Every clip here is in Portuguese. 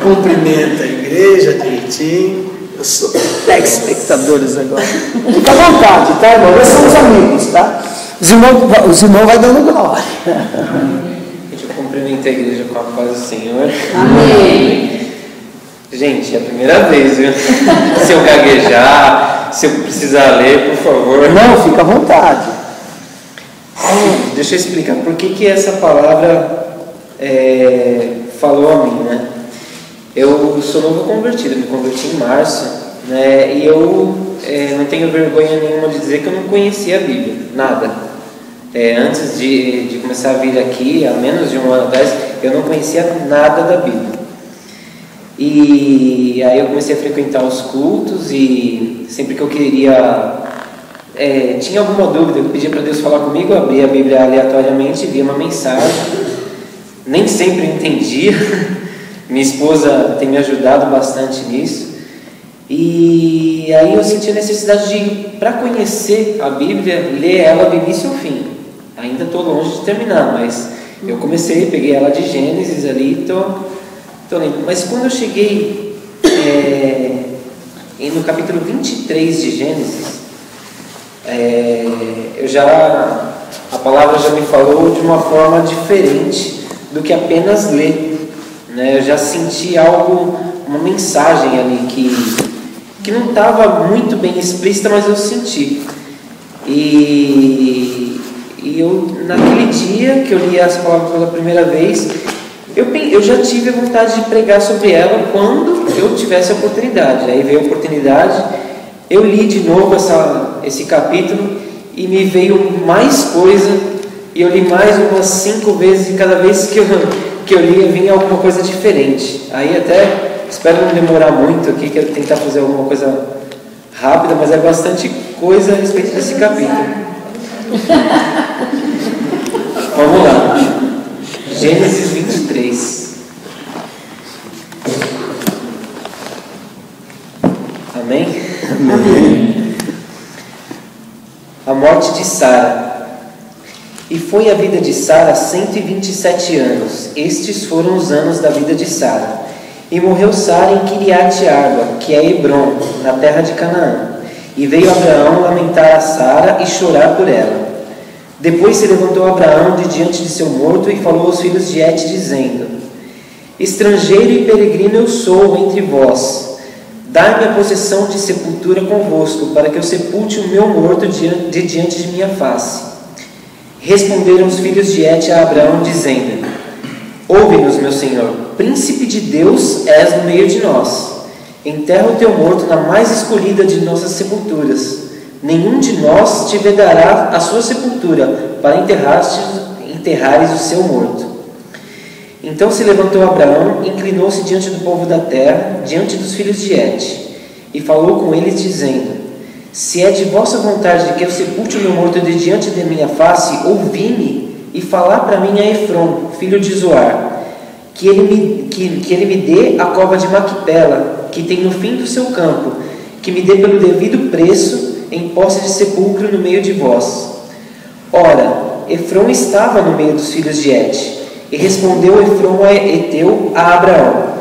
Cumprimenta a igreja direitinho. Eu sou telespectadores agora. Fica à vontade, tá, irmão? Nós somos amigos, tá? Os irmãos vai dando glória. Gente, eu cumprimento a igreja com a paz do Senhor. Amém. Gente, é a primeira vez, viu? Se eu gaguejar, se eu precisar ler, por favor. Não, fica à vontade. Deixa eu explicar por que essa palavra falou a mim, né? Eu sou novo convertido, me converti em março, né? E eu não tenho vergonha nenhuma de dizer que eu não conhecia a Bíblia, nada. Antes de começar a vir aqui, há menos de um ano atrás, eu não conhecia nada da Bíblia. E aí eu comecei a frequentar os cultos e sempre que eu queria, tinha alguma dúvida, eu pedia para Deus falar comigo, eu abria a Bíblia aleatoriamente, via uma mensagem, nem sempre entendia. Minha esposa tem me ajudado bastante nisso. E aí eu senti a necessidade de, para conhecer a Bíblia, ler ela do início ao fim. Ainda estou longe de terminar, mas eu comecei, peguei ela de Gênesis ali, tô lendo. Mas quando eu cheguei no capítulo 23 de Gênesis, a palavra já me falou de uma forma diferente do que apenas ler. Né? Eu já senti algo, uma mensagem ali que não estava muito bem explícita, mas eu senti. E eu, naquele dia que eu li essa palavra pela primeira vez, eu já tive a vontade de pregar sobre ela quando eu tivesse a oportunidade. Aí veio a oportunidade, eu li de novo esse capítulo e me veio mais coisa, e eu li mais umas 5 vezes, e cada vez que eu lia vinha alguma coisa diferente. Aí até espero não demorar muito aqui, quero tentar fazer alguma coisa rápida, mas é bastante coisa a respeito desse capítulo. Vamos lá. Gênesis 23. Amém? Amém. A morte de Sara. E foi a vida de Sara 127 anos. Estes foram os anos da vida de Sara. E morreu Sara em Quiriate-Arba, que é Hebrom, na terra de Canaã. E veio Abraão lamentar a Sara e chorar por ela. Depois se levantou Abraão de diante de seu morto e falou aos filhos de Et, dizendo: Estrangeiro e peregrino eu sou entre vós. Dai-me a possessão de sepultura convosco, para que eu sepulte o meu morto de diante de minha face. Responderam os filhos de Et a Abraão, dizendo: Ouve-nos, meu senhor, príncipe de Deus és no meio de nós. Enterra o teu morto na mais escolhida de nossas sepulturas. Nenhum de nós te vedará a sua sepultura, para enterrares o seu morto. Então se levantou Abraão, inclinou-se diante do povo da terra, diante dos filhos de Et, e falou com eles, dizendo: Se é de vossa vontade de que eu sepulte o meu morto de diante de minha face, ouvi-me e falar para mim a Efrom, filho de Zoar, que ele me dê a cova de Maquipela, que tem no fim do seu campo, que me dê pelo devido preço, em posse de sepulcro no meio de vós. Ora, Efrom estava no meio dos filhos de Et, e respondeu Efrom a Eteu a Abraão,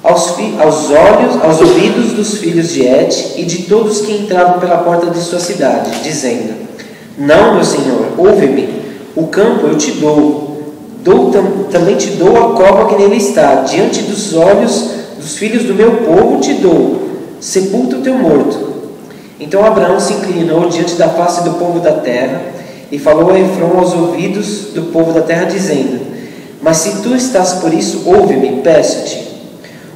aos ouvidos dos filhos de Et e de todos que entravam pela porta de sua cidade, dizendo: Não, meu senhor, ouve-me, o campo eu te também te dou a cova que nele está, diante dos olhos dos filhos do meu povo te dou, sepulta o teu morto. Então Abraão se inclinou diante da face do povo da terra e falou a Efrom aos ouvidos do povo da terra, dizendo: Mas se tu estás por isso, ouve-me, peço-te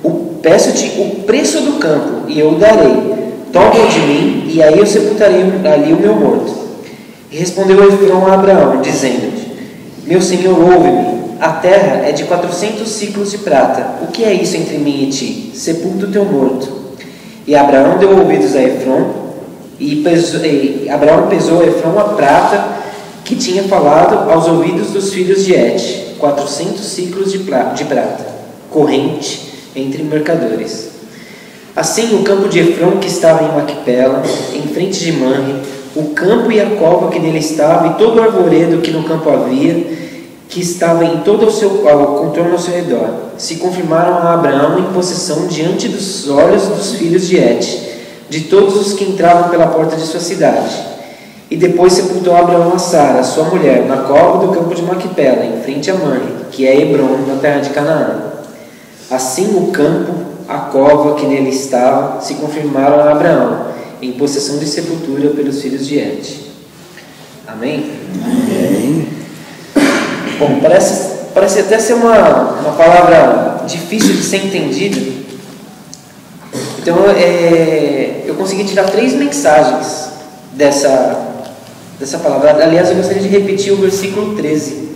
o preço do campo, e eu o darei. Toma-o de mim, e aí eu sepultarei ali o meu morto. E respondeu Efrom a Abraão, dizendo-lhe: Meu senhor, ouve-me. A terra é de 400 ciclos de prata. O que é isso entre mim e ti? Sepulta o teu morto. E Abraão deu ouvidos a Efrom, e Abraão pesou a Efrom a prata que tinha falado aos ouvidos dos filhos de Et, 400 ciclos de prata, corrente entre mercadores. Assim, o campo de Efron, que estava em Macpela, em frente de Manre, o campo e a cova que nele estava, e todo o arvoredo que no campo havia, que estava em todo o seu contorno ao seu redor, se confirmaram a Abraão em possessão diante dos olhos dos filhos de Et, de todos os que entravam pela porta de sua cidade. E depois sepultou Abraão a Sara, sua mulher, na cova do campo de Macpela, em frente a Manre, que é Hebron, na terra de Canaã. Assim o campo, a cova que nele estava, se confirmaram a Abraão, em possessão de sepultura pelos filhos de Et. Amém? Amém. Bom, parece até ser uma palavra difícil de ser entendida. Então, eu consegui tirar 3 mensagens dessa palavra. Aliás, eu gostaria de repetir o versículo 13.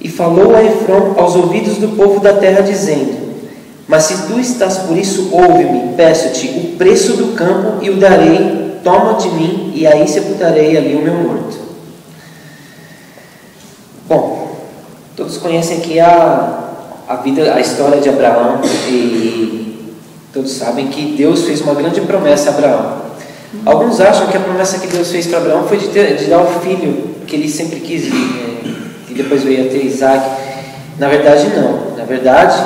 E falou a Efron aos ouvidos do povo da terra, dizendo: mas se tu estás por isso, ouve-me, peço-te o preço do campo e o darei, toma de mim, e aí sepultarei ali o meu morto. Bom, todos conhecem aqui a história de Abraão, e todos sabem que Deus fez uma grande promessa a Abraão. Alguns acham que a promessa que Deus fez para Abraão foi de dar o filho que ele sempre quis, e depois veio a ter Isaac. Na verdade, não. Na verdade,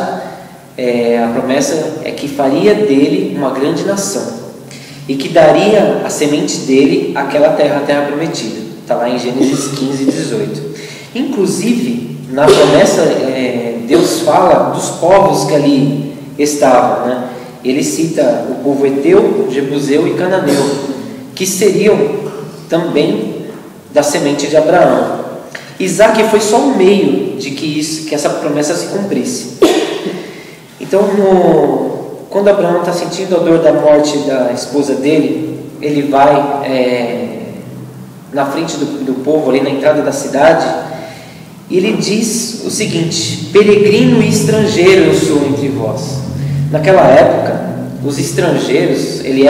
a promessa é que faria dele uma grande nação, e que daria a semente dele àquela terra, a terra prometida. Está lá em Gênesis 15, 18. Inclusive, na promessa, Deus fala dos povos que ali estavam, né? Ele cita o povo Eteu, Jebuseu e Cananeu, que seriam também da semente de Abraão. Isaac foi só o meio de que essa promessa se cumprisse. Então, quando Abraão está sentindo a dor da morte da esposa dele, ele vai na frente do povo, ali na entrada da cidade, e ele diz o seguinte: peregrino e estrangeiro eu sou entre vós. Naquela época, os estrangeiros, ele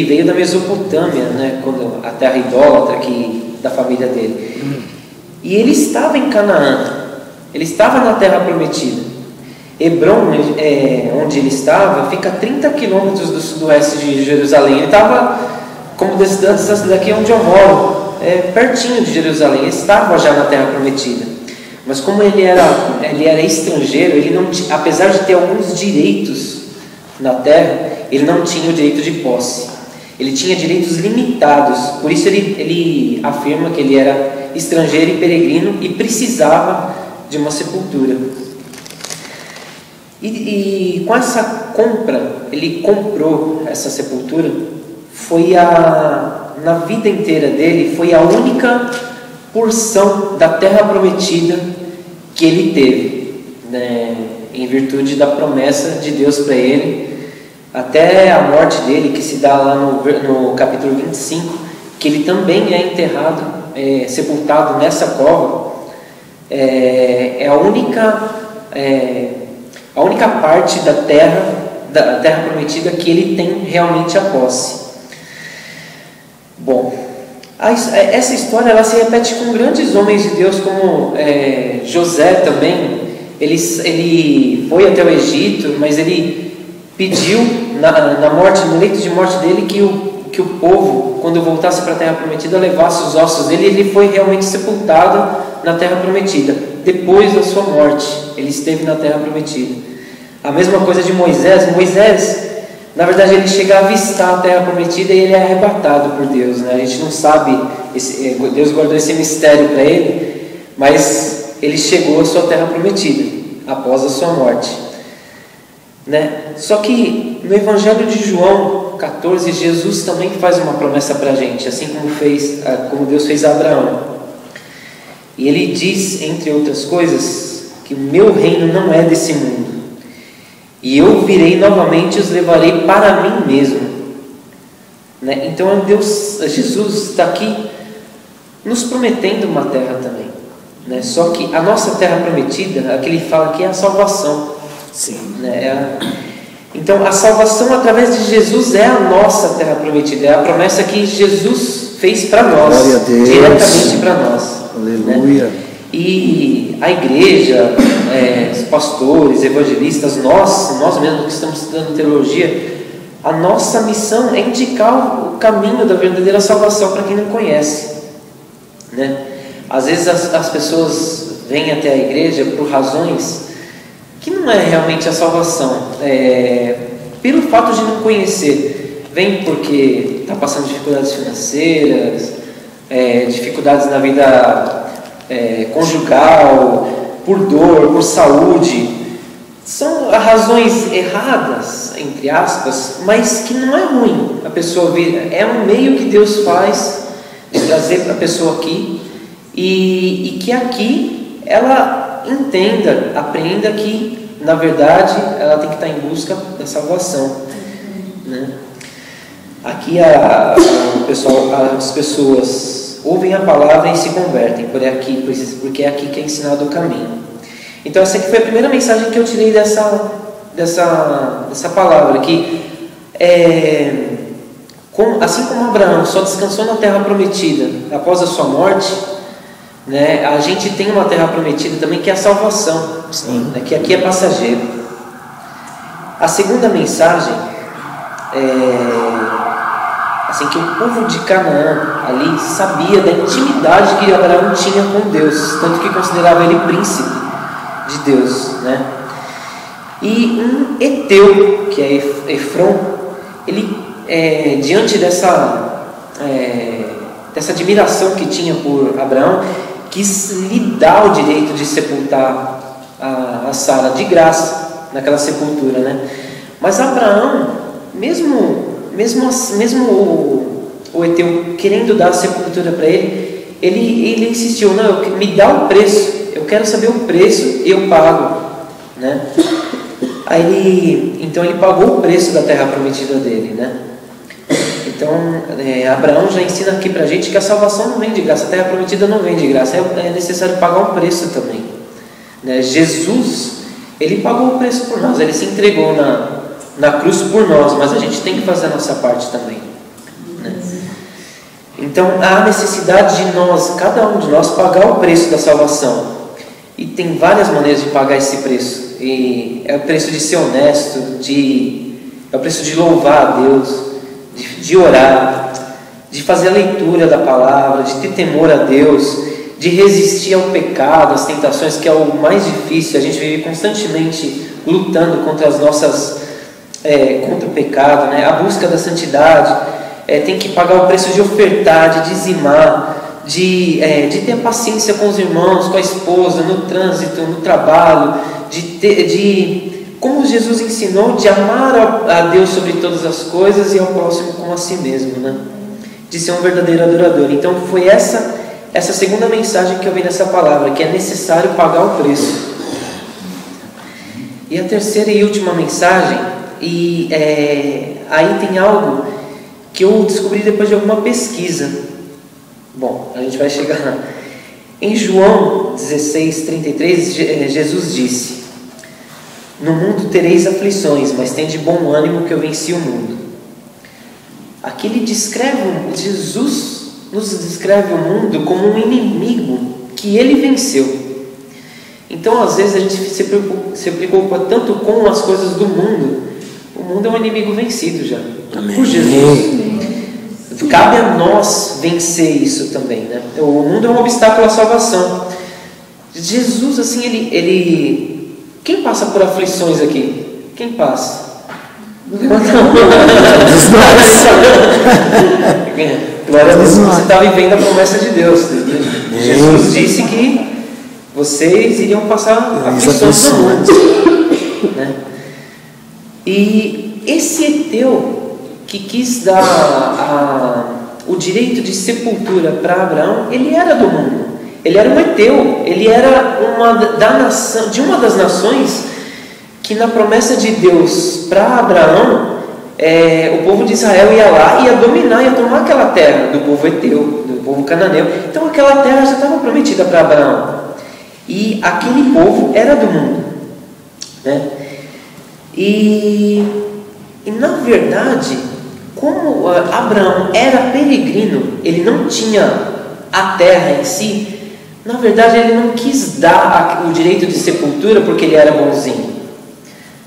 veio da Mesopotâmia, né, quando a terra idólatra da família dele. E ele estava em Canaã, ele estava na terra prometida. Hebron, onde ele estava, fica a 30 quilômetros do sudoeste de Jerusalém. Ele estava, como distância daqui onde eu moro, pertinho de Jerusalém. Ele estava já na terra prometida. Mas como ele era estrangeiro, ele não, apesar de ter alguns direitos na terra, ele não tinha o direito de posse. Ele tinha direitos limitados. Por isso ele afirma que ele era estrangeiro e peregrino e precisava de uma sepultura. E com essa compra, ele comprou essa sepultura. Na vida inteira dele, foi a única porção da terra prometida que ele teve, né, em virtude da promessa de Deus para ele, até a morte dele, que se dá lá no capítulo 25, que ele também é enterrado, sepultado nessa cova. É a única parte da terra prometida que ele tem realmente a posse. Bom, essa história ela se repete com grandes homens de Deus, como José também. Ele foi até o Egito, mas ele pediu no leito de morte dele que o povo, quando voltasse para a terra prometida, levasse os ossos dele. Ele foi realmente sepultado na terra prometida. Depois da sua morte, ele esteve na terra prometida. A mesma coisa de Moisés. Moisés, na verdade, ele chega a avistar a terra prometida e ele é arrebatado por Deus, né? A gente não sabe, Deus guardou esse mistério para ele, mas ele chegou à sua terra prometida após a sua morte, né? Só que no Evangelho de João 14, Jesus também faz uma promessa para a gente, assim como Deus fez a Abraão. E ele diz, entre outras coisas, que o meu reino não é desse mundo. E eu virei novamente e os levarei para mim mesmo. Né? Então Jesus está aqui nos prometendo uma terra também. Né? Só que a nossa terra prometida, a que ele fala aqui, é a salvação. Sim. Né? Então a salvação através de Jesus é a nossa terra prometida. É a promessa que Jesus fez para nós, diretamente para nós. Aleluia. Né? E a igreja, os pastores, evangelistas, nós mesmos que estamos estudando teologia, a nossa missão é indicar o caminho da verdadeira salvação para quem não conhece, né? Às vezes as pessoas vêm até a igreja por razões que não é realmente a salvação, pelo fato de não conhecer. Vem porque está passando dificuldades financeiras, dificuldades na vida conjugal, por dor, por saúde. São razões erradas, entre aspas, mas que não é ruim a pessoa vir. É um meio que Deus faz de trazer para a pessoa aqui, e que aqui ela entenda, aprenda que, na verdade, ela tem que estar em busca da salvação, né? Aqui as pessoas ouvem a palavra e se convertem porque é aqui que é ensinado o caminho. Então essa aqui foi a primeira mensagem que eu tirei dessa palavra, que assim como Abraão só descansou na terra prometida após a sua morte, né, a gente tem uma terra prometida também, que é a salvação, né, que aqui é passageiro. A segunda mensagem assim, que o povo de Canaã ali sabia da intimidade que Abraão tinha com Deus, tanto que considerava ele príncipe de Deus, né? E um Eteu, que é Efron, ele diante dessa admiração que tinha por Abraão, quis lhe dar o direito de sepultar a Sara de graça naquela sepultura, né? Mas Abraão, mesmo o Eteu querendo dar a sepultura para ele insistiu: não, me dá o preço, eu quero saber o preço e eu pago, né? Então ele pagou o preço da terra prometida dele, né? Então Abraão já ensina aqui para a gente que a salvação não vem de graça, a terra prometida não vem de graça, é necessário pagar um preço também, né? Jesus, ele pagou o preço por nós, ele se entregou na cruz por nós, mas a gente tem que fazer a nossa parte também, né? Então há necessidade de nós, cada um de nós, pagar o preço da salvação, e tem várias maneiras de pagar esse preço, e é o preço de ser honesto, é o preço de louvar a Deus, de orar, de fazer a leitura da palavra, de ter temor a Deus, de resistir ao pecado, às tentações, que é o mais difícil. A gente vive constantemente lutando contra contra o pecado, né? A busca da santidade, tem que pagar o preço de ofertar, de dizimar, de ter paciência com os irmãos, com a esposa, no trânsito, no trabalho, como Jesus ensinou, de amar a Deus sobre todas as coisas e ao próximo como a si mesmo, né? De ser um verdadeiro adorador. Então foi essa segunda mensagem que eu vi nessa palavra, que é necessário pagar o preço. E a terceira e última mensagem, aí tem algo que eu descobri depois de alguma pesquisa. Bom, a gente vai chegar lá. Em João 16:33, Jesus disse: no mundo tereis aflições, mas tende bom ânimo, que eu venci o mundo. Aqui Jesus nos descreve o mundo como um inimigo que ele venceu. Então às vezes a gente se preocupa tanto com as coisas do mundo. O mundo é um inimigo vencido já, Amém. Por Jesus. Cabe a nós vencer isso também, né? O mundo é um obstáculo à salvação. Jesus, assim, ele quem passa por aflições aqui? Quem passa? Glória a Deus, você está vivendo a promessa de Deus. Jesus disse que vocês iriam passar aflições no mundo, né? E esse Eteu que quis dar o direito de sepultura para Abraão, ele era do mundo, ele era um Eteu, ele era de uma das nações que, na promessa de Deus para Abraão, o povo de Israel ia lá, ia dominar, ia tomar aquela terra do povo Eteu, do povo cananeu. Então aquela terra já estava prometida para Abraão, e aquele povo era do mundo, né? E na verdade, como Abraão era peregrino, ele não tinha a terra em si, Na verdade, ele não quis dar o direito de sepultura porque ele era bonzinho.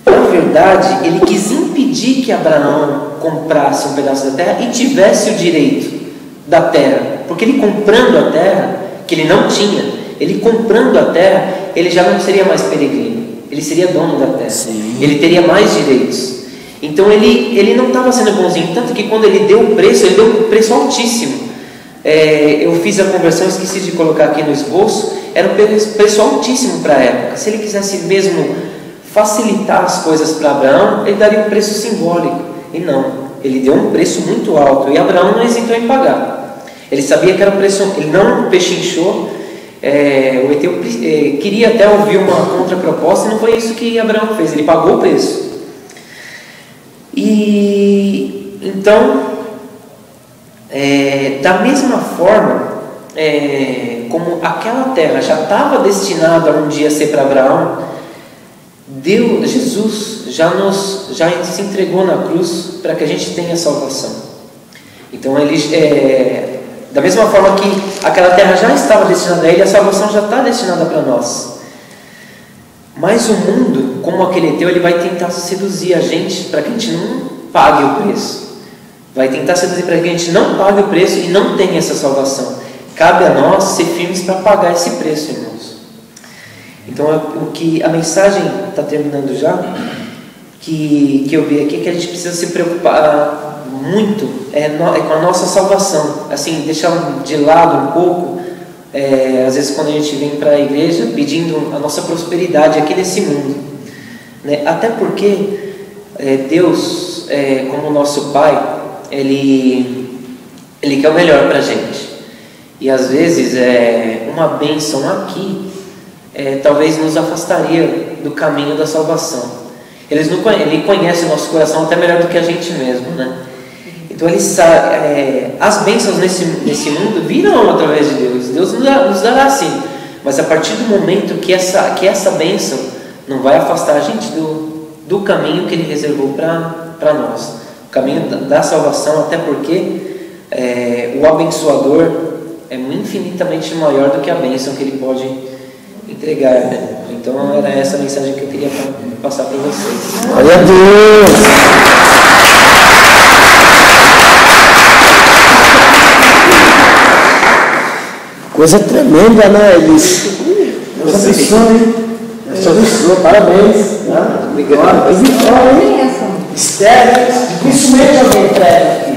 Na verdade, ele quis impedir que Abraão comprasse um pedaço da terra e tivesse o direito da terra. Porque ele comprando a terra, que ele não tinha, ele comprando a terra, ele já não seria mais peregrino. Ele seria dono da terra. Sim. Ele teria mais direitos. Então ele não estava sendo bonzinho. Tanto que quando ele deu o preço, ele deu um preço altíssimo. Eu fiz a conversão, esqueci de colocar aqui no esboço. Era um preço altíssimo para a época. Se ele quisesse mesmo facilitar as coisas para Abraão, ele daria um preço simbólico. E não, ele deu um preço muito alto. E Abraão não hesitou em pagar. Ele sabia que era um preço, ele não pechinchou. O Eteu queria até ouvir uma contraproposta, e não foi isso que Abraão fez. Ele pagou o preço. E então, da mesma forma, como aquela terra já estava destinada a um dia ser para Abraão, Jesus já se entregou na cruz para que a gente tenha salvação. Então da mesma forma que aquela terra já estava destinada a ele, a salvação já está destinada para nós. Mas o mundo, como aquele Eteu, ele vai tentar seduzir a gente para que a gente não pague o preço. Vai tentar seduzir para que a gente não pague o preço e não tenha essa salvação. Cabe a nós ser firmes para pagar esse preço, irmãos. Então, a mensagem está terminando já, que eu vi aqui, que a gente precisa se preocupar muito com a nossa salvação. Assim, deixar de lado um pouco, às vezes quando a gente vem para a igreja pedindo a nossa prosperidade aqui nesse mundo, né? Até porque Deus, como nosso Pai, Ele quer o melhor para a gente. E às vezes uma bênção aqui talvez nos afastaria do caminho da salvação. Ele conhece o nosso coração até melhor do que a gente mesmo, né? Então Ele sabe, as bênçãos nesse mundo virão através de Deus. Deus nos dará sim, mas a partir do momento que essa bênção não vai afastar a gente do caminho que Ele reservou para nós, o caminho da salvação, até porque o abençoador é infinitamente maior do que a bênção que Ele pode entregar, né? Então era essa a mensagem que eu queria passar para vocês. Glória a Deus! Coisa tremenda, né, Elis? Deus abençoe. Deus abençoe, parabéns. Obrigado. Esther, dificilmente alguém prega.